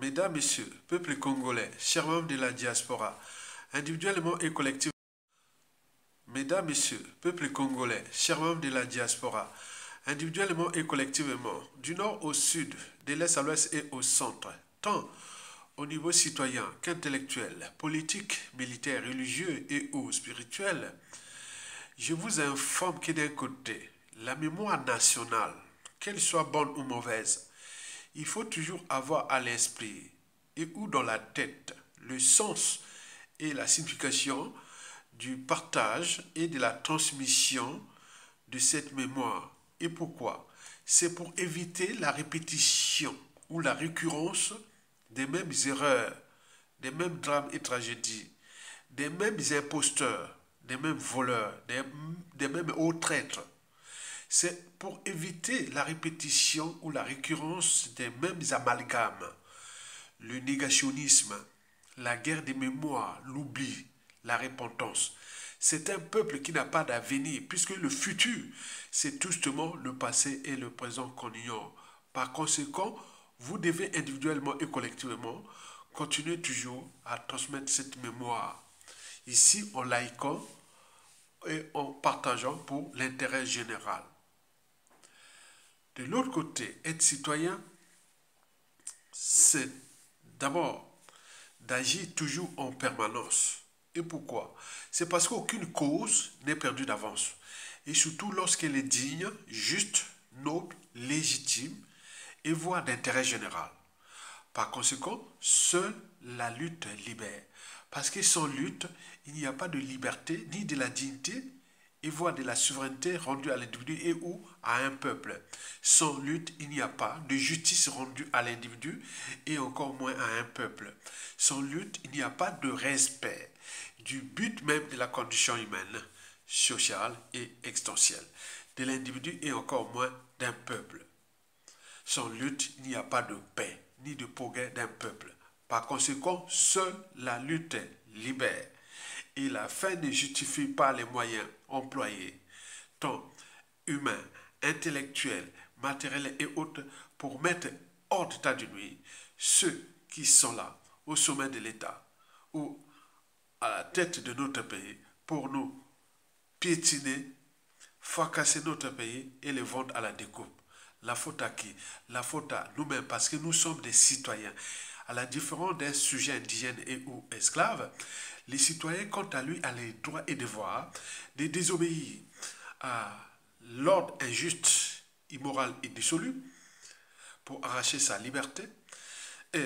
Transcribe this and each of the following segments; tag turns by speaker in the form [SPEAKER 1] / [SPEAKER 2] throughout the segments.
[SPEAKER 1] Mesdames, Messieurs, peuple congolais, chers membres de la diaspora, individuellement et collectivement. Mesdames, Messieurs, peuple congolais, chers membres de la diaspora, individuellement et collectivement, du nord au sud, de l'est à l'ouest et au centre, tant au niveau citoyen qu'intellectuel, politique, militaire, religieux et ou spirituel, je vous informe que d'un côté, la mémoire nationale, qu'elle soit bonne ou mauvaise, il faut toujours avoir à l'esprit et ou dans la tête le sens et la signification du partage et de la transmission de cette mémoire. Et pourquoi? C'est pour éviter la répétition ou la récurrence des mêmes erreurs, des mêmes drames et tragédies, des mêmes imposteurs, des mêmes voleurs, des mêmes hauts traîtres. C'est pour éviter la répétition ou la récurrence des mêmes amalgames. Le négationnisme, la guerre des mémoires, l'oubli, la repentance. C'est un peuple qui n'a pas d'avenir, puisque le futur, c'est justement le passé et le présent qu'on ignore. Par conséquent, vous devez individuellement et collectivement continuer toujours à transmettre cette mémoire. Ici, en laïquant et en partageant pour l'intérêt général. De l'autre côté, être citoyen, c'est d'abord d'agir toujours en permanence. Et pourquoi? C'est parce qu'aucune cause n'est perdue d'avance. Et surtout lorsqu'elle est digne, juste, noble, légitime et voire d'intérêt général. Par conséquent, seule la lutte libère. Parce que sans lutte, il n'y a pas de liberté ni de la dignité et voire de la souveraineté rendue à l'individu et ou à un peuple. Sans lutte, il n'y a pas de justice rendue à l'individu et encore moins à un peuple. Sans lutte, il n'y a pas de respect du but même de la condition humaine, sociale et existentielle, de l'individu et encore moins d'un peuple. Sans lutte, il n'y a pas de paix ni de progrès d'un peuple. Par conséquent, seule la lutte libère. Et la fin ne justifie pas les moyens employés, tant humains, intellectuels, matériels et autres, pour mettre hors d'état de nuire ceux qui sont là, au sommet de l'État, ou à la tête de notre pays, pour nous piétiner, fracasser notre pays et le vendre à la découpe. La faute à qui? La faute à nous-mêmes, parce que nous sommes des citoyens. À la différence d'un sujet indigène et ou esclave, les citoyens, quant à lui, ont les droits et devoirs de désobéir à l'ordre injuste, immoral et dissolu pour arracher sa liberté. Et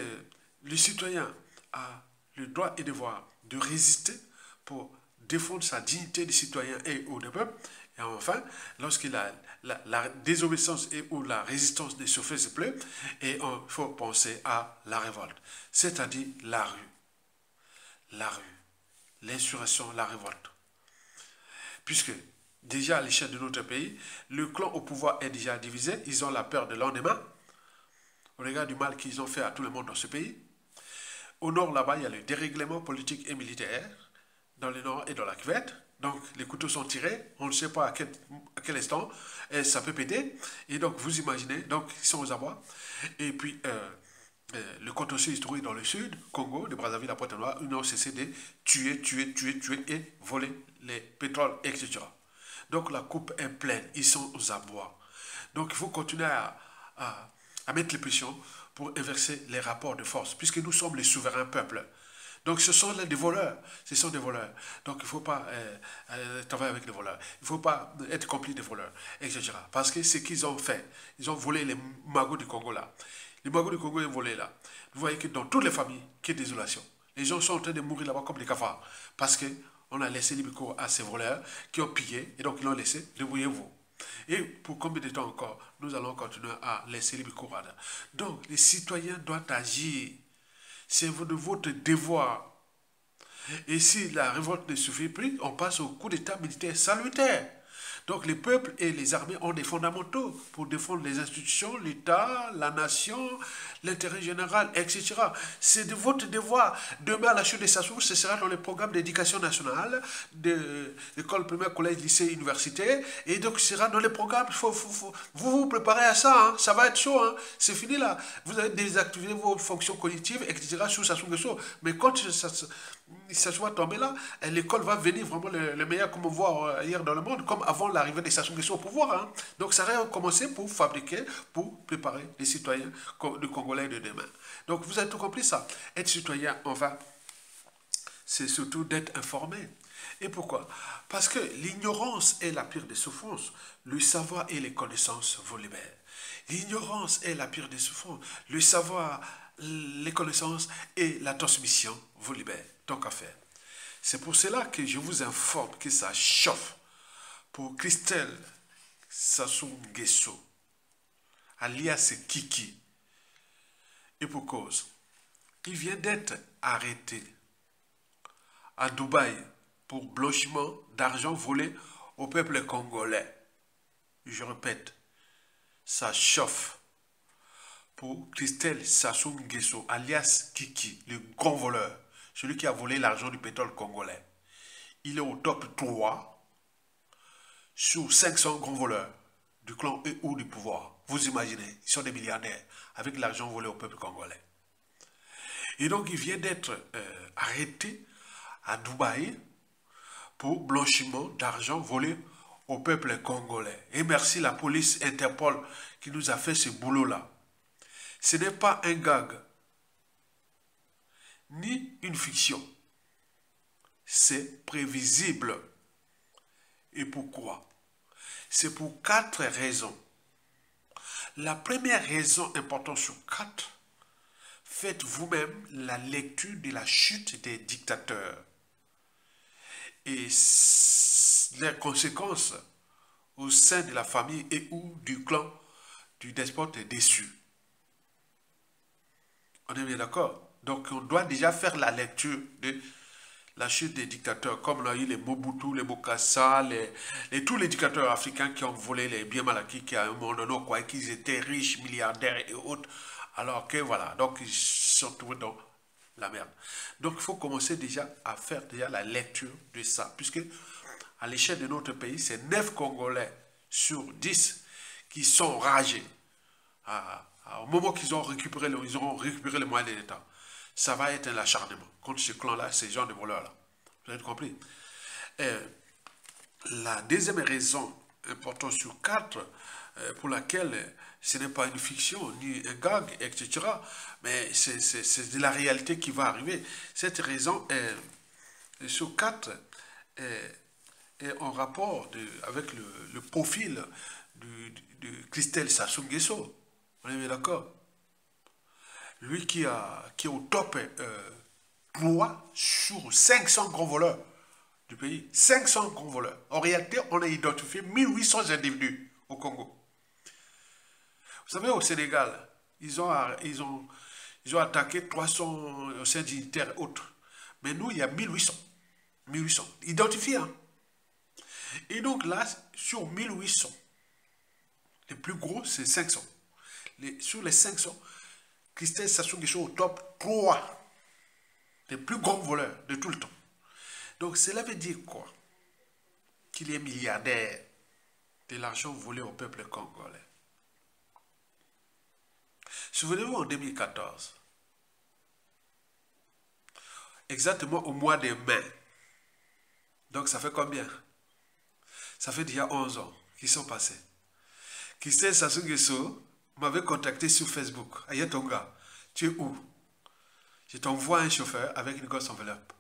[SPEAKER 1] le citoyen a le droit et devoir de résister pour défendre sa dignité de citoyen et ou de peuple. Et enfin, lorsqu'il a la désobéissance et ou la résistance ne se fait plus, et il faut penser à la révolte, c'est-à-dire la rue, l'insurrection, la révolte. Puisque déjà à l'échelle de notre pays, le clan au pouvoir est déjà divisé, ils ont la peur de lendemain, au regard du mal qu'ils ont fait à tout le monde dans ce pays. Au nord, là-bas, il y a le dérèglement politique et militaire, dans le nord et dans la cuvette. Donc, les couteaux sont tirés, on ne sait pas à quel instant, et ça peut péter. Et donc, vous imaginez, donc, ils sont aux abois. Et puis, le contentieux historique dans le sud, Congo, de Brazzaville à Pointe-Noire, ils n'ont cessé de tuer et voler les pétroles, etc. Donc, la coupe est pleine, ils sont aux abois. Donc, il faut continuer à mettre les pressions pour inverser les rapports de force, puisque nous sommes les souverains peuples. Donc ce sont des voleurs, ce sont des voleurs. Donc il ne faut pas travailler avec des voleurs, il ne faut pas être complice des voleurs, etc. Parce que ce qu'ils ont fait, ils ont volé les magots du Congo là. Les magots du Congo ont volé là. Vous voyez que dans toutes les familles, qu'il y a désolation. Les gens sont en train de mourir là-bas comme des cafards. Parce qu'on a laissé libre cours à ces voleurs qui ont pillé, et donc ils l'ont laissé, débrouillez-vous. Et pour combien de temps encore, nous allons continuer à laisser libre cours à ça. Donc les citoyens doivent agir. C'est de votre devoir. Et si la révolte ne suffit plus, on passe au coup d'état militaire salutaire. Donc les peuples et les armées ont des fondamentaux pour défendre les institutions, l'État, la nation, l'intérêt général, etc. C'est de votre devoir. Demain, à la chute des Sassou, ce sera dans les programmes d'éducation nationale, de l'école primaire, collège, lycée, université. Et donc, ce sera dans les programmes. Vous vous préparez à ça. Hein. Ça va être chaud. Hein. C'est fini là. Vous allez désactiver vos fonctions cognitives, etc. sous Sassou Nguesso. Mais quand ça soit tombé là, l'école va venir vraiment le meilleur comme on voit ailleurs dans le monde, comme avant l'arrivée des Sassou Nguesso au pouvoir. Hein. Donc ça a commencé pour fabriquer, pour préparer les citoyens du Congolais de demain. Donc vous avez tout compris ça. Être citoyen, c'est surtout d'être informé. Et pourquoi? Parce que l'ignorance est la pire des souffrances. Le savoir et les connaissances vous libèrent. L'ignorance est la pire des souffrances. Le savoir, les connaissances et la transmission vous libèrent. Tant qu'à faire. C'est pour cela que je vous informe que ça chauffe pour Christelle Sassou Nguesso, alias Kiki. Et pour cause, il vient d'être arrêté à Dubaï pour blanchiment d'argent volé au peuple congolais. Je répète, ça chauffe pour Christelle Sassou Nguesso, alias Kiki, le grand voleur. Celui qui a volé l'argent du pétrole congolais. Il est au top 3 sur 500 grands voleurs du clan et ou du pouvoir. Vous imaginez, ils sont des milliardaires avec l'argent volé au peuple congolais. Et donc, il vient d'être arrêté à Dubaï pour blanchiment d'argent volé au peuple congolais. Et merci la police Interpol qui nous a fait ce boulot-là. Ce n'est pas un gag, ni une fiction. C'est prévisible. Et pourquoi? C'est pour 4 raisons. La première raison importante sur 4, faites vous-même la lecture de la chute des dictateurs et les conséquences au sein de la famille et ou du clan du despote déçu. On est bien d'accord? Donc, on doit déjà faire la lecture de la chute des dictateurs, comme on a eu les Mobutu, les Bokassa, tous les dictateurs africains qui ont volé les biens mal acquis, qui à un moment donné croyaient qu'ils étaient riches, milliardaires et autres, alors que voilà, donc ils se sont trouvés dans la merde. Donc, il faut commencer déjà à faire déjà la lecture de ça, puisque à l'échelle de notre pays, c'est 9 Congolais sur 10 qui sont ragés. Au moment qu'ils ont récupéré, ils auront récupéré les moyens de l'État. Ça va être un acharnement contre ce clan-là, ces gens de voleurs-là. Vous avez compris? La deuxième raison importante sur 4, pour laquelle ce n'est pas une fiction, ni un gag, etc., mais c'est de la réalité qui va arriver. Cette raison sur 4 est en rapport avec le profil de Christelle Sassou Nguesso. On est bien d'accord? Lui qui est au top 3 sur 500 grands voleurs du pays. 500 grands voleurs. En réalité, on a identifié 1800 individus au Congo. Vous savez, au Sénégal, ils ont attaqué 300 anciens dignitaires et autres. Mais nous, il y a 1800. 1800. Identifiés. Hein? Et donc là, sur 1800, les plus gros, c'est 500. Sur les 500, Christelle Sassou Nguesso au top 3 des plus grands voleurs de tout le temps. Donc cela veut dire quoi? Qu'il est milliardaire de l'argent volé au peuple congolais. Souvenez-vous en 2014, exactement au mois de mai, donc ça fait combien? Ça fait déjà 11 ans qu'ils sont passés. Christelle Sassou Nguesso m'avait contacté sur Facebook. Ayatonga, tu es où? Je t'envoie un chauffeur avec une grosse enveloppe.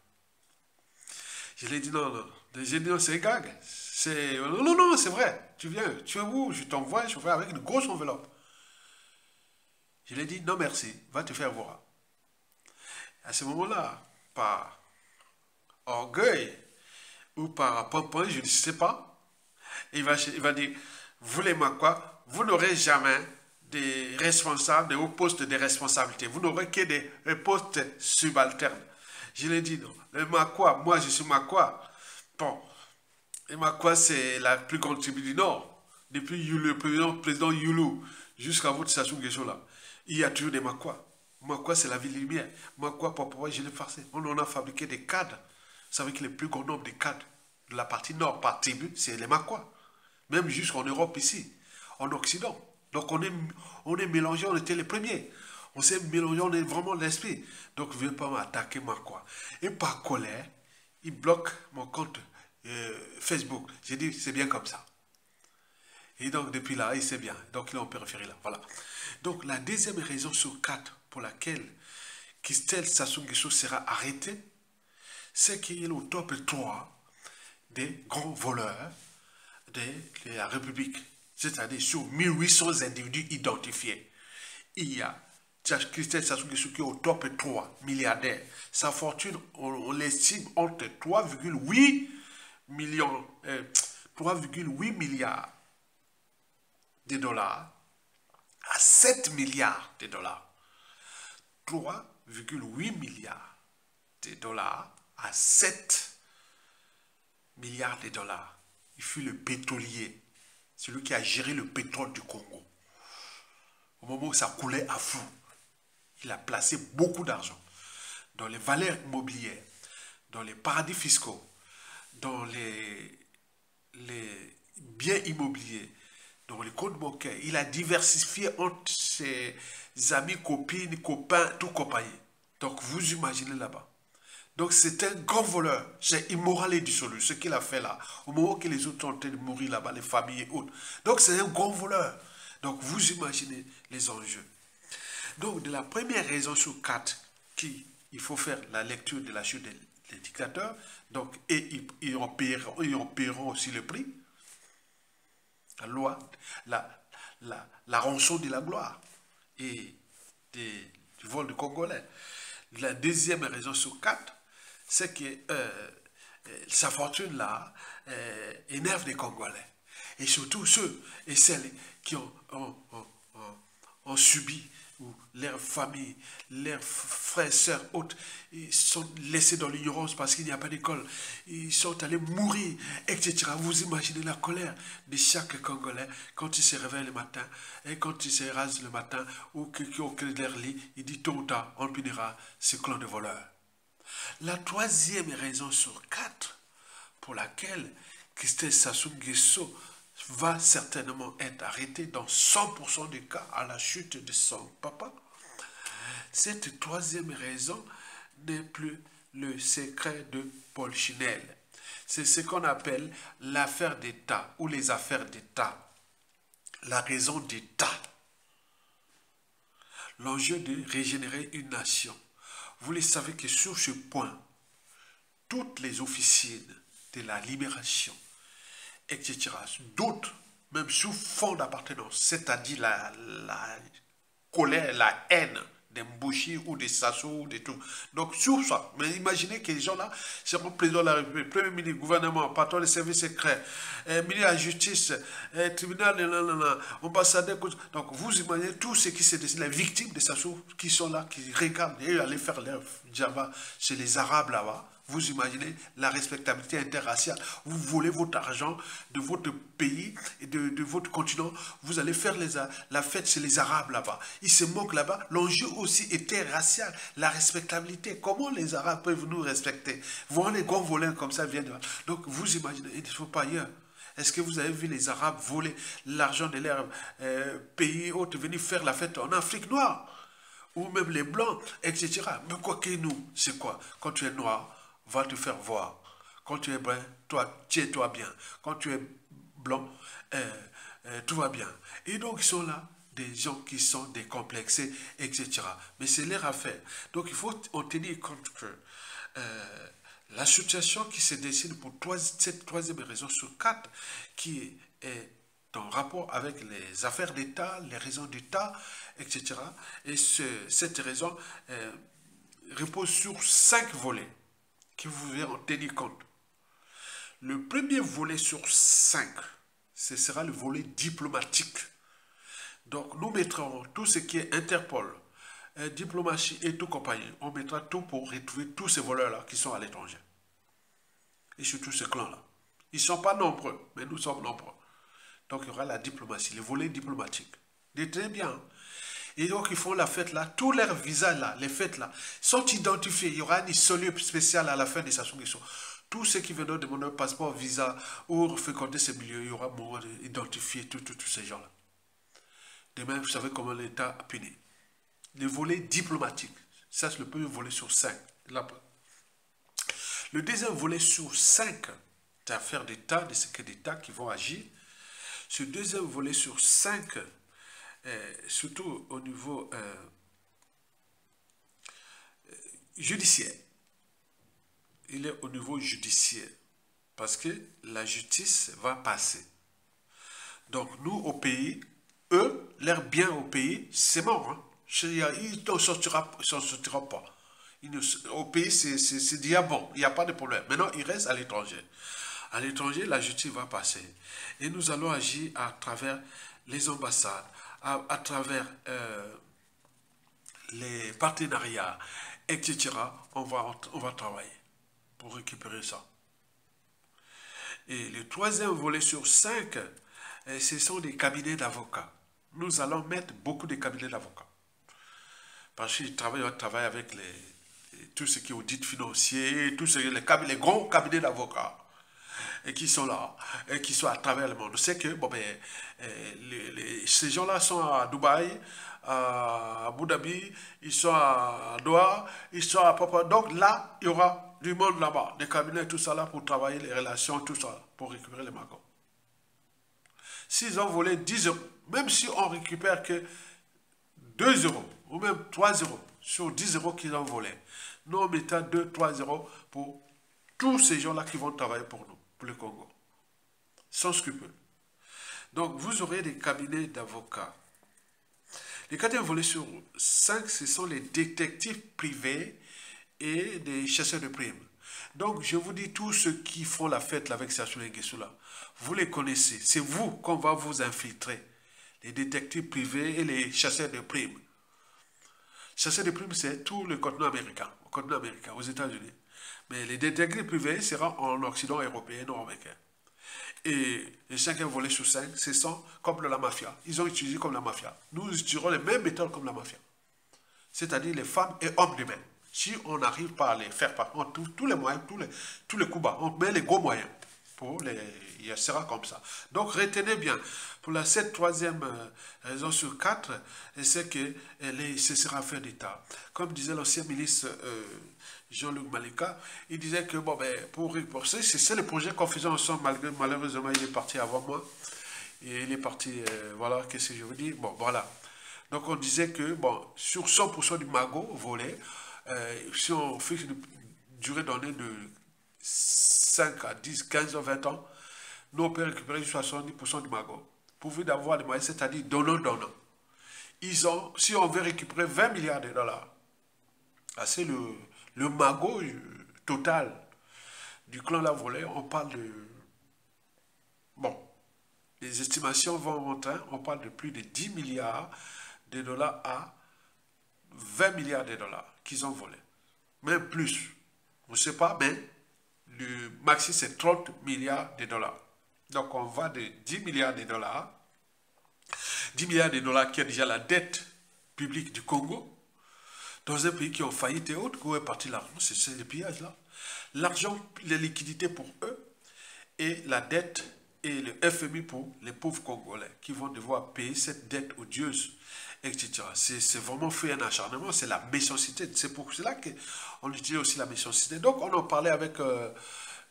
[SPEAKER 1] Je lui ai dit non, non. J'ai dit non, c'est gag. Non, non, c'est vrai. Tu viens, tu es où? Je t'envoie un chauffeur avec une grosse enveloppe. Je lui ai dit non, merci, va te faire voir. À ce moment-là, par orgueil ou par pompon, je ne sais pas, il va dire, voulez-moi quoi? Vous n'aurez jamais des responsables, des hauts postes de responsabilité. Vous n'aurez que des postes subalternes. Je l'ai dit, non. Le Makwa, moi je suis Makwa. Bon, Et Makwa, c'est la plus grande tribu du Nord. Depuis le président Yulu jusqu'à votre station Guécho là, il y a toujours des Makwa. Makwa, c'est la ville lumière. Makwa, papa, je l'ai farcé. On en a fabriqué des cadres. Vous savez que le plus grand nombre de cadres de la partie nord par tribu, c'est les Makwa. Même jusqu'en Europe ici, en Occident. Donc on est mélangés, on était les premiers. On s'est mélangé, on est vraiment l'esprit. Donc ne viens pas m'attaquer Makwa. Et par colère, il bloque mon compte Facebook. J'ai dit, c'est bien comme ça. Et donc, depuis là, il sait bien. Donc, il est en périphérie là. Voilà. Donc, la deuxième raison sur quatre pour laquelle Christelle Sassou Nguesso sera arrêté, c'est qu'il est au top 3 des grands voleurs de la République. C'est-à-dire, sur 1800 individus identifiés, il y a Christelle Sassou Nguesso qui est au top 3 milliardaire. Sa fortune, on l'estime entre 3,8 millions, 3,8 milliards de dollars à 7 milliards de dollars. 3,8 milliards de dollars à 7 milliards de dollars. Il fut le pétrolier, celui qui a géré le pétrole du Congo. Au moment où ça coulait à flot, il a placé beaucoup d'argent dans les valeurs immobilières, dans les paradis fiscaux, dans les biens immobiliers, dans les comptes bancaires. Il a diversifié entre ses amis, copines, copains, tout compagnie. Donc vous imaginez là-bas. Donc c'est un grand voleur. C'est immoral et dissolu, ce qu'il a fait là. Au moment que les autres sont en train de mourir là-bas, les familles et autres. Donc c'est un grand voleur. Donc vous imaginez les enjeux. Donc de la première raison sur quatre, il faut faire la lecture de la chute des dictateurs. Donc, et ils en paieront aussi le prix. La loi, la rançon de la gloire et du vol de Congolais. La deuxième raison sur quatre, c'est que sa fortune là énerve les Congolais. Et surtout ceux et celles qui ont subi, ou leurs familles, leurs frères, sœurs, autres, ils sont laissés dans l'ignorance parce qu'il n'y a pas d'école. Ils sont allés mourir, etc. Vous imaginez la colère de chaque Congolais quand il se réveille le matin et quand il se rase le matin ou qu'il au cœur de leur lit, il dit tôt ou tard, on punira ce clan de voleurs. La troisième raison sur quatre pour laquelle Christelle Sassou Nguesso va certainement être arrêté dans 100% des cas à la chute de son papa. Cette troisième raison n'est plus le secret de Polichinelle. C'est ce qu'on appelle l'affaire d'État ou les affaires d'État. La raison d'État. L'enjeu de régénérer une nation. Vous le savez que sur ce point, toutes les officines de la libération, etc. D'autres, même sous fond d'appartenance, c'est-à-dire la colère, la haine des Mbouchi ou des Sassou ou de tout. Donc, sur ça, mais imaginez que les gens là seront président de la République, premier ministre, gouvernement, patron des services secrets, ministre de la Justice, tribunal, ambassadeur. Donc, vous imaginez tous ceux qui se décident, les victimes de Sassou qui sont là, qui regardent et aller faire leur djaba chez les Arabes là-bas. Vous imaginez la respectabilité interraciale. Vous volez votre argent de votre pays et de votre continent. Vous allez faire la fête chez les Arabes là-bas. Ils se moquent là-bas. L'enjeu aussi était racial. La respectabilité. Comment les Arabes peuvent nous respecter? Voir les grands voleurs comme ça viennent de... Donc vous imaginez, il ne faut pas ailleurs. Est-ce que vous avez vu les Arabes voler l'argent de leur pays autres, venir faire la fête en Afrique noire? Ou même les Blancs, etc. Mais quoi que nous, c'est quoi? Quand tu es noir, va te faire voir. Quand tu es brun, toi, tiens-toi bien. Quand tu es blanc, tout va bien. Et donc, ils sont là, des gens qui sont décomplexés, etc. Mais c'est leur affaire. Donc, il faut en tenir compte que la situation qui se dessine pour cette troisième raison sur quatre, qui est en rapport avec les affaires d'État, les raisons d'État, etc. Et cette raison repose sur 5 volets que vous devez en tenir compte. Le premier volet sur 5, ce sera le volet diplomatique. Donc, nous mettrons tout ce qui est Interpol, diplomatie et tout compagnie. On mettra tout pour retrouver tous ces voleurs-là qui sont à l'étranger. Et surtout ce clan-là. Ils ne sont pas nombreux, mais nous sommes nombreux. Donc il y aura la diplomatie, le volet diplomatique. Très bien. Et donc ils font la fête là, tous leurs visas là, les fêtes là, sont identifiés. Il y aura une cellule spéciale à la fin de sa soumission. Tous ceux qui viendront demander un passeport, visa ou fréquenter ces milieux, il y aura un moment d'identifier tous ces gens-là. De même, vous savez comment l'État a puni. Le volet diplomatique, ça c'est le premier volet sur 5. Le deuxième volet sur 5, c'est affaire d'État, des secrets d'État qui vont agir. Ce deuxième volet sur 5, surtout au niveau judiciaire, il est au niveau judiciaire, parce que la justice va passer. Donc nous au pays, eux, leur bien au pays, c'est mort. Hein? Ils ne sortiront pas. Au pays, c'est dit, ah bon, il n'y a pas de problème. Maintenant, ils restent à l'étranger. À l'étranger, la justice va passer. Et nous allons agir à travers les ambassades, à travers les partenariats, etc. On va travailler pour récupérer ça. Et le troisième volet sur 5, ce sont des cabinets d'avocats. Nous allons mettre beaucoup de cabinets d'avocats. Parce qu'ils travaillent avec tout ce qui est audit financier, les gros cabinets d'avocats et qui sont là, et qui sont à travers le monde. C'est que bon, ben, ces gens-là sont à Dubaï, à Abu Dhabi, ils sont à Doha, ils sont à Papa. Donc là, il y aura du monde là-bas, des cabinets, tout ça là, pour travailler les relations, tout ça, pour récupérer les magons. S'ils ont volé 10 euros, même si on récupère que 2 euros, ou même 3 euros, sur 10 euros qu'ils ont volé, nous on mettant 2-3 euros pour tous ces gens-là qui vont travailler pour nous, pour le Congo, sans scrupule. Donc vous aurez des cabinets d'avocats. Les cabinets volés sur 5, ce sont les détectives privés et des chasseurs de primes. Donc je vous dis, tous ceux qui font la fête avec Sassou Nguesso là, vous les connaissez. C'est vous qu'on va vous infiltrer. Les détectives privés et les chasseurs de primes. Chasseurs de primes, c'est tout le continent américain, aux États-Unis. Mais les détectives privés seront en Occident européen, nord-américain. Et les 5e volet sur 5, ce sont comme la mafia. Ils ont utilisé comme la mafia. Nous utiliserons les mêmes méthodes comme la mafia. C'est-à-dire les femmes et hommes de main. Si on n'arrive pas à les faire par tous les moyens, tous les coups bas, on met les gros moyens. Il sera comme ça. Donc retenez bien, pour cette troisième raison sur 4, c'est que ce sera fait d'État. Comme disait l'ancien ministre Jean-Luc Malika, il disait que bon, ben, pour rembourser, c'est le projet qu'on faisait ensemble, malheureusement il est parti avant moi. Et il est parti, voilà, qu'est-ce que je veux dire? Bon, voilà. Donc on disait que bon, sur 100% du magot volé, si on fixe une durée donnée de 5 à 10, 15 ou 20 ans, nous on peut récupérer 70% du magot. Pourvu d'avoir des moyens, c'est-à-dire donnant. Si on veut récupérer 20 milliards de dollars, c'est le magot total du clan La Volée, on parle de... Bon, les estimations vont monter, on parle de plus de 10 milliards de dollars à 20 milliards de dollars qu'ils ont volé. Même plus. On ne sait pas, mais le maxi c'est 30 milliards de dollars. Donc on va de 10 milliards de dollars. 10 milliards de dollars qui est déjà la dette publique du Congo. Dans un pays qui ont faillite et autres, où est parti l'argent? C'est le pillage là. L'argent, les liquidités pour eux, et la dette et le FMI pour les pauvres Congolais qui vont devoir payer cette dette odieuse, etc. C'est vraiment fait un acharnement, c'est la méchanceté. C'est pour cela qu'on utilise aussi la méchanceté. Donc on en parlait avec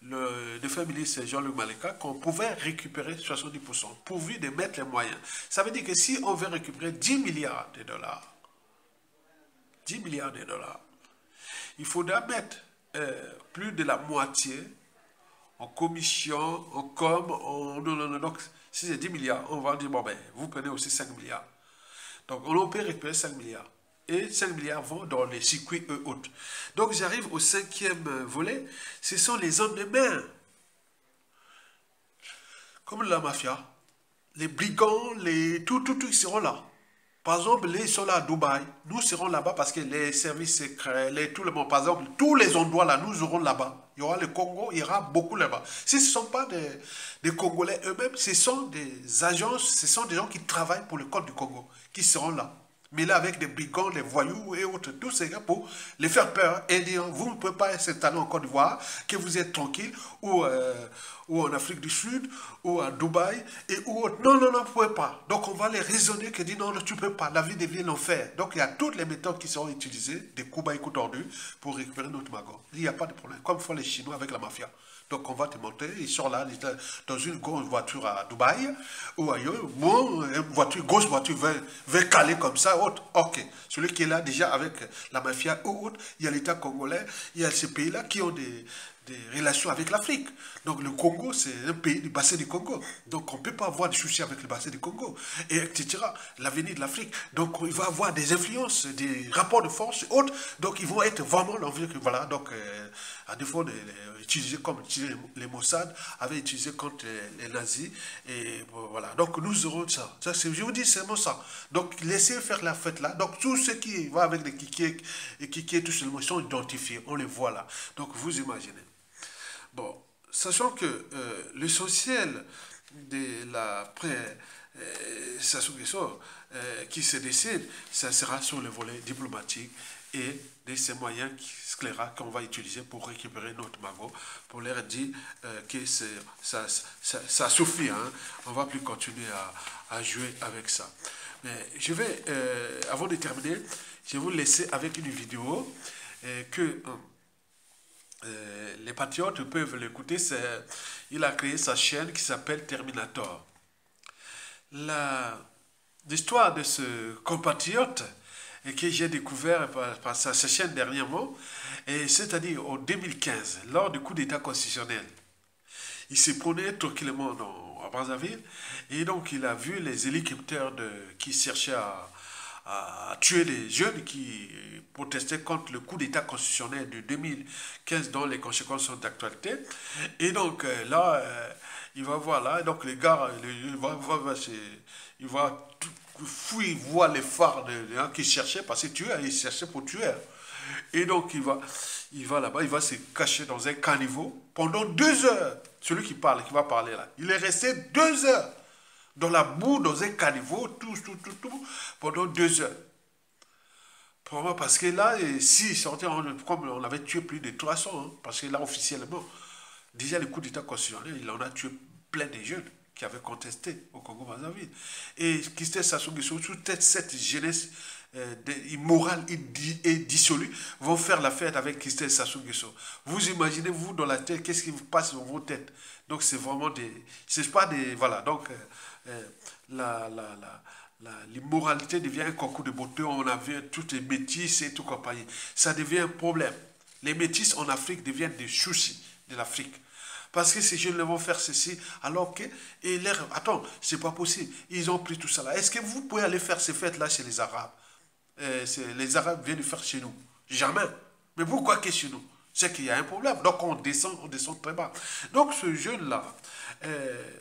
[SPEAKER 1] le défunt ministre Jean-Luc Malika qu'on pouvait récupérer 70%, pourvu de mettre les moyens. Ça veut dire que si on veut récupérer 10 milliards de dollars, 10 milliards de dollars, il faudra mettre plus de la moitié en commission, en com, non. Donc, si c'est 10 milliards, on va dire, bon ben, vous prenez aussi 5 milliards. Donc, on peut récupérer 5 milliards. Et 5 milliards vont dans les circuits autres. Donc, j'arrive au 5e volet. Ce sont les hommes de main. Comme la mafia. Les brigands, tout, ils seront là. Par exemple, ils sont là à Dubaï. Nous serons là-bas parce que les services secrets, tout le monde, par exemple, tous les endroits là, nous serons là-bas. Il y aura le Congo, il y aura beaucoup là-bas. Si ce ne sont pas des Congolais eux-mêmes, ce sont des agences, ce sont des gens qui travaillent pour le Code du Congo, qui seront là. Mais là, avec des brigands, des voyous et autres, tous ces gars pour les faire peur et dire, vous ne pouvez pas s'installer en Côte d'Ivoire, que vous êtes tranquille, ou en Afrique du Sud, ou à Dubaï, et ou autre. Non, non, non, vous ne pouvez pas. Donc on va les raisonner que dit non, non, tu ne peux pas, la vie devient l'enfer. Donc il y a toutes les méthodes qui seront utilisées, des coups bas et coups tordus, pour récupérer notre magot. Il n'y a pas de problème, comme font les Chinois avec la mafia. Donc on va te monter, ils sont là dans une grosse voiture à Dubaï ou ailleurs, bon, une voiture, grosse voiture va caler comme ça, autre. Ok, celui qui est là déjà avec la mafia ou autre, il y a l'État congolais, il y a ces pays-là qui ont des relations avec l'Afrique. Donc le Congo, c'est un pays du bassin du Congo. Donc on ne peut pas avoir de soucis avec le bassin du Congo, et etc. L'avenir de l'Afrique. Donc il va avoir des influences, des rapports de force et autres. Donc ils vont être vraiment l'envie que voilà. Donc à défaut de utiliser comme les Mossad avaient utilisé contre les nazis. Et voilà. Donc nous aurons ça. Je vous dis, c'est vraiment ça. Donc laissez faire la fête là. Donc tous ceux qui vont avec les kikés et kikés, tout seulement, ils sont identifiés. On les voit là. Donc vous imaginez. Bon, sachant que l'essentiel de la Sassou Nguesso qui se décide, ça sera sur le volet diplomatique et de ces moyens sclérats qu'on va utiliser pour récupérer notre magot, pour leur dire que ça suffit, hein. On ne va plus continuer à jouer avec ça. Mais je vais, avant de terminer, je vais vous laisser avec une vidéo que les patriotes peuvent l'écouter. Il a créé sa chaîne qui s'appelle Terminator. L'histoire de ce compatriote et que j'ai découvert par sa chaîne dernièrement, c'est-à-dire en 2015, lors du coup d'État constitutionnel. Il se promenait tranquillement à Brazzaville et donc il a vu les hélicoptères qui cherchaient à tuer les jeunes qui protestaient contre le coup d'État constitutionnel de 2015 dont les conséquences sont d'actualité. Et donc là, il va voir là, donc les gars, il va fou, il voit les phares des gens qui cherchaient, parce que il cherchait pour tuer. Et donc il va là-bas, il va se cacher dans un caniveau pendant 2 heures. Celui qui va parler là. Il est resté 2 heures dans la boue, dans un caniveau, tout, pendant 2 heures. Probablement parce que là, si sortait, comme on avait tué plus de 300, hein, parce que là, officiellement, déjà le coup d'État constitutionnel, il en a tué plein de jeunes qui avaient contesté au Congo-Brazzaville. Et Christophe Sassou Nguesso, toute cette jeunesse immorale et dissolue, vont faire la fête avec Christophe Sassou Nguesso. Vous imaginez, vous, dans la tête, qu'est-ce qui vous passe dans vos têtes? Donc, c'est vraiment c'est pas des... Voilà, donc, l'immoralité devient un concours de beauté. On a vu toutes les métis et tout compagnie. Ça devient un problème. Les métis en Afrique deviennent des soucis de l'Afrique. Parce que ces jeunes vont faire ceci, alors que... attends, c'est pas possible. Ils ont pris tout ça là. Est-ce que vous pouvez aller faire ces fêtes-là chez les Arabes? Les Arabes viennent le faire chez nous. Jamais. Mais pourquoi que chez nous? C'est qu'il y a un problème. Donc on descend très bas. Donc ce jeune-là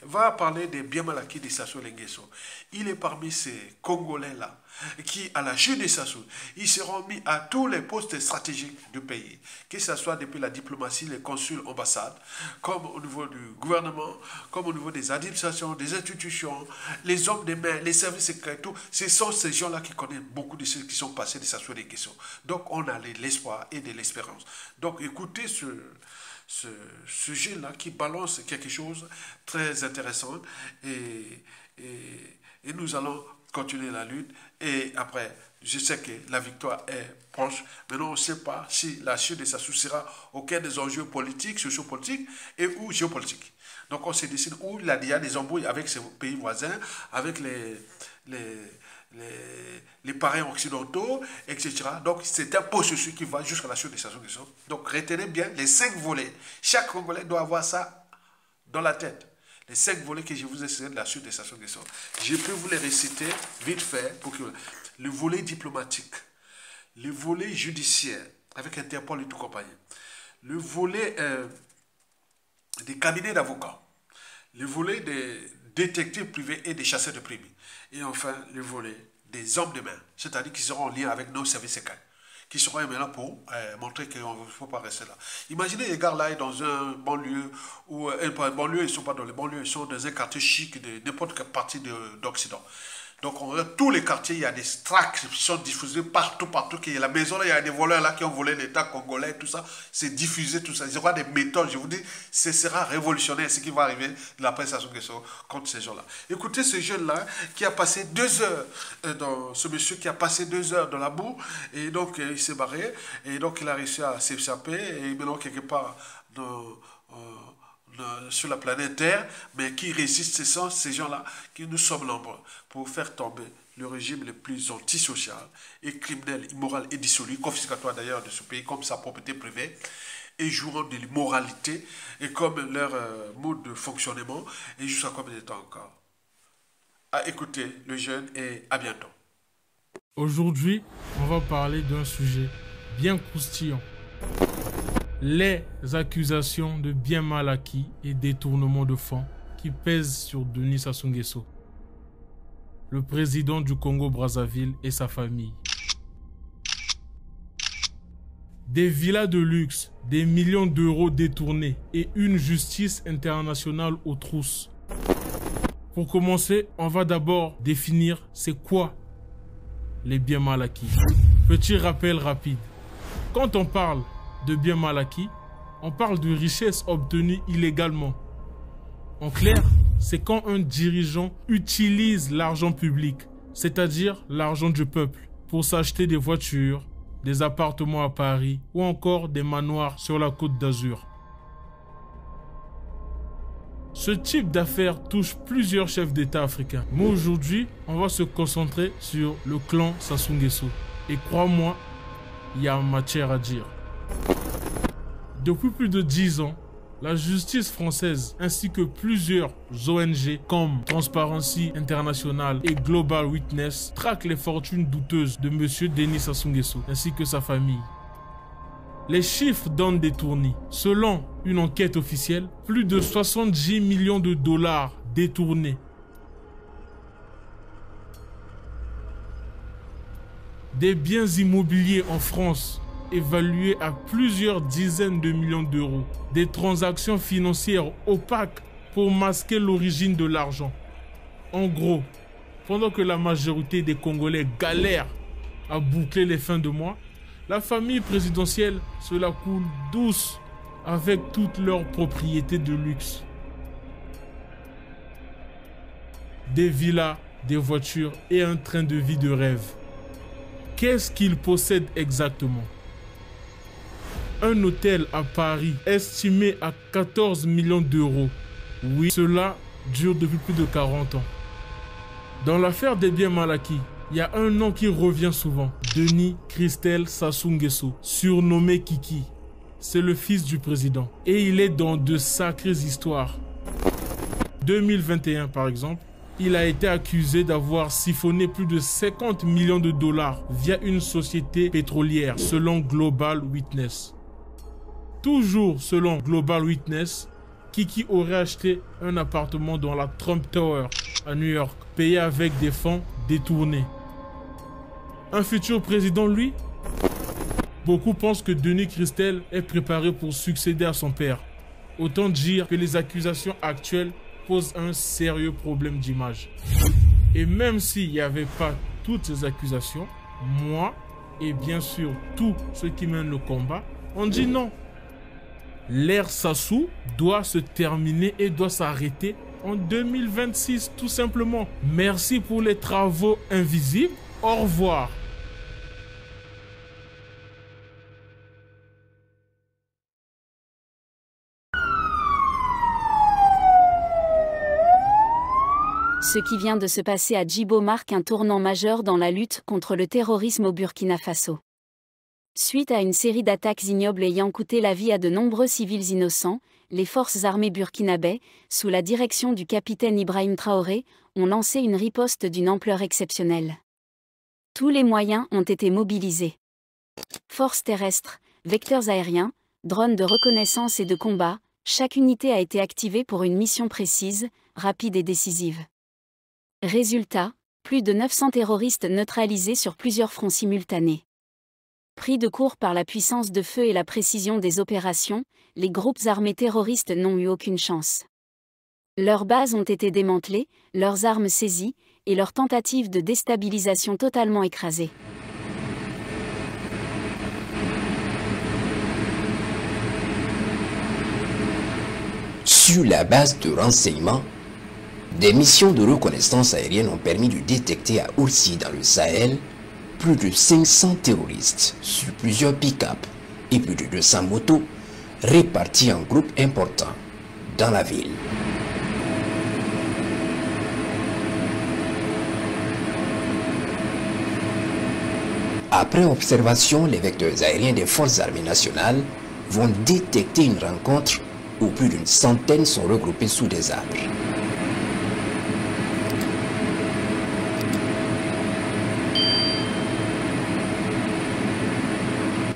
[SPEAKER 1] va parler des bien mal acquis de Sassou Nguesso. Il est parmi ces Congolais-là qui, à la chute de Sassou, ils seront mis à tous les postes stratégiques du pays, que ce soit depuis la diplomatie, les consuls, ambassades, comme au niveau du gouvernement, comme au niveau des administrations, des institutions, les hommes des mains, les services secrets, tout. Ce sont ces gens-là qui connaissent beaucoup de ceux qui sont passés de Sassou Nguesso. Donc on a de l'espoir et de l'espérance. Donc écoutez ce sujet-là qui balance quelque chose de très intéressant et nous allons continuer la lutte et après, je sais que la victoire est proche. Maintenant, on ne sait pas si la chute de Sassou sera aucun des enjeux politiques, sociopolitiques et ou géopolitiques. Donc on se décide où il y a des embrouilles avec ses pays voisins, avec les parrains occidentaux, etc. Donc c'est un processus qui va jusqu'à la chute de Sassou Nguesso. Donc retenez bien les 5 volets. Chaque Congolais doit avoir ça dans la tête. Les 5 volets que je vous ai cités de la chute de Sassou Nguesso. Je peux vous les réciter vite fait. Le volet diplomatique, le volet judiciaire, avec Interpol et tout compagnie, le volet des cabinets d'avocats, le volet des détectives privés et des chasseurs de primes, et enfin le volet des hommes de main, c'est-à-dire qui seront en lien avec nos services secrets, qui seront maintenant pour montrer qu'il ne faut pas rester là. Imaginez les gars là dans un banlieue, ou pas banlieue, ils ne sont pas dans les banlieues, ils sont dans un quartier chic de n'importe quelle partie d'Occident. Donc, on regarde tous les quartiers, il y a des tracts qui sont diffusés partout. Il y a la maison, là, il y a des voleurs là qui ont volé l'État congolais, tout ça. C'est diffusé, tout ça. Il y aura des méthodes, je vous dis, ce sera révolutionnaire ce qui va arriver de la presse Sassou Nguesso contre ces gens-là. Écoutez ce jeune-là qui a passé 2 heures, ce monsieur qui a passé 2 heures dans la boue, et donc il s'est barré, et donc il a réussi à s'échapper, et maintenant quelque part sur la planète Terre, mais qui résistent, ce sont ces gens-là qui nous sommes nombreux pour faire tomber le régime le plus antisocial et criminel, immoral et dissolu, confiscatoire d'ailleurs de ce pays comme sa propriété privée, et jouant de l'immoralité et comme leur mode de fonctionnement, et jusqu'à combien de temps encore. À écouter le jeune et à bientôt.
[SPEAKER 2] Aujourd'hui, on va parler d'un sujet bien croustillant. Les accusations de biens mal acquis et détournement de fonds qui pèsent sur Denis Sassou Nguesso, le président du Congo-Brazzaville et sa famille. Des villas de luxe, des millions d'euros détournés et une justice internationale aux trousses. Pour commencer, on va d'abord définir c'est quoi les biens mal acquis. Petit rappel rapide. Quand on parle de biens mal acquis, on parle de richesses obtenues illégalement. En clair, c'est quand un dirigeant utilise l'argent public, c'est-à-dire l'argent du peuple, pour s'acheter des voitures, des appartements à Paris ou encore des manoirs sur la Côte d'Azur. Ce type d'affaires touche plusieurs chefs d'État africains. Mais aujourd'hui, on va se concentrer sur le clan Sassou Nguesso. Et crois-moi, il y a matière à dire. Depuis plus de 10 ans, la justice française ainsi que plusieurs ONG comme Transparency International et Global Witness traquent les fortunes douteuses de M. Denis Sassou Nguesso ainsi que sa famille. Les chiffres donnent des tournis. Selon une enquête officielle, plus de 70 millions de dollars détournés. Des biens immobiliers en France évalués à plusieurs dizaines de millions d'euros. Des transactions financières opaques pour masquer l'origine de l'argent. En gros, pendant que la majorité des Congolais galèrent à boucler les fins de mois, la famille présidentielle se la coule douce avec toutes leurs propriétés de luxe. Des villas, des voitures et un train de vie de rêve. Qu'est-ce qu'ils possèdent exactement? Un hôtel à Paris estimé à 14 millions d'euros. Oui, cela dure depuis plus de 40 ans. Dans l'affaire des biens mal acquis, il y a un nom qui revient souvent. Denis Christelle Sassou Nguesso, surnommé Kiki. C'est le fils du président. Et il est dans de sacrées histoires. 2021 par exemple, il a été accusé d'avoir siphonné plus de 50 millions de dollars via une société pétrolière, selon Global Witness. Toujours selon Global Witness, Kiki aurait acheté un appartement dans la Trump Tower à New York, payé avec des fonds détournés. Un futur président, lui? Beaucoup pensent que Denis Christelle est préparé pour succéder à son père. Autant dire que les accusations actuelles posent un sérieux problème d'image. Et même s'il n'y avait pas toutes ces accusations, moi et bien sûr tous ceux qui mènent le combat, on dit non. L'ère Sassou doit se terminer et doit s'arrêter en 2026 tout simplement. Merci pour les travaux invisibles. Au revoir.
[SPEAKER 3] Ce qui vient de se passer à Djibo marque un tournant majeur dans la lutte contre le terrorisme au Burkina Faso. Suite à une série d'attaques ignobles ayant coûté la vie à de nombreux civils innocents, les forces armées burkinabais, sous la direction du capitaine Ibrahim Traoré, ont lancé une riposte d'une ampleur exceptionnelle. Tous les moyens ont été mobilisés. Forces terrestres, vecteurs aériens, drones de reconnaissance et de combat, chaque unité a été activée pour une mission précise, rapide et décisive. Résultat, Plus de 900 terroristes neutralisés sur plusieurs fronts simultanés. Pris de court par la puissance de feu et la précision des opérations, les groupes armés terroristes n'ont eu aucune chance. Leurs bases ont été démantelées, leurs armes saisies, et leurs tentatives de déstabilisation totalement écrasées.
[SPEAKER 4] Sur la base de renseignements, des missions de reconnaissance aérienne ont permis de détecter à Oursi dans le Sahel plus de 500 terroristes sur plusieurs pick-up et plus de 200 motos répartis en groupes importants dans la ville. Après observation, les vecteurs aériens des forces armées nationales vont détecter une rencontre où plus d'une centaine sont regroupés sous des arbres.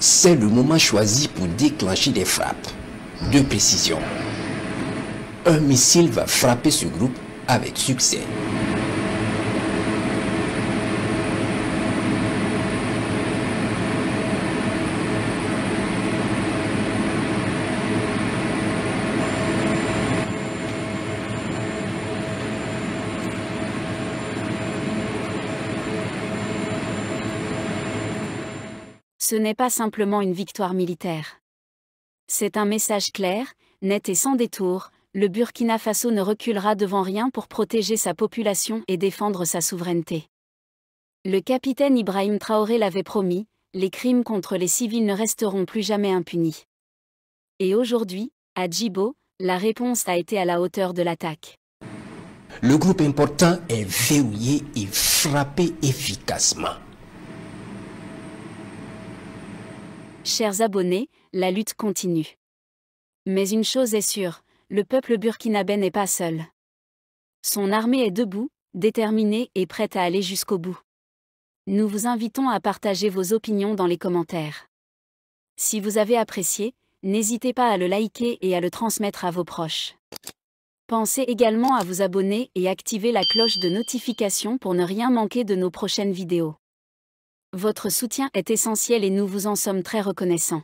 [SPEAKER 4] C'est le moment choisi pour déclencher des frappes de précision. Un missile va frapper ce groupe avec succès.
[SPEAKER 3] Ce n'est pas simplement une victoire militaire. C'est un message clair, net et sans détour, le Burkina Faso ne reculera devant rien pour protéger sa population et défendre sa souveraineté. Le capitaine Ibrahim Traoré l'avait promis, les crimes contre les civils ne resteront plus jamais impunis. Et aujourd'hui, à Djibo, la réponse a été à la hauteur de l'attaque.
[SPEAKER 4] Le groupe important est verrouillé et frappé efficacement.
[SPEAKER 3] Chers abonnés, la lutte continue. Mais une chose est sûre, le peuple burkinabé n'est pas seul. Son armée est debout, déterminée et prête à aller jusqu'au bout. Nous vous invitons à partager vos opinions dans les commentaires. Si vous avez apprécié, n'hésitez pas à le liker et à le transmettre à vos proches. Pensez également à vous abonner et activer la cloche de notification pour ne rien manquer de nos prochaines vidéos. Votre soutien est essentiel et nous vous en sommes très reconnaissants.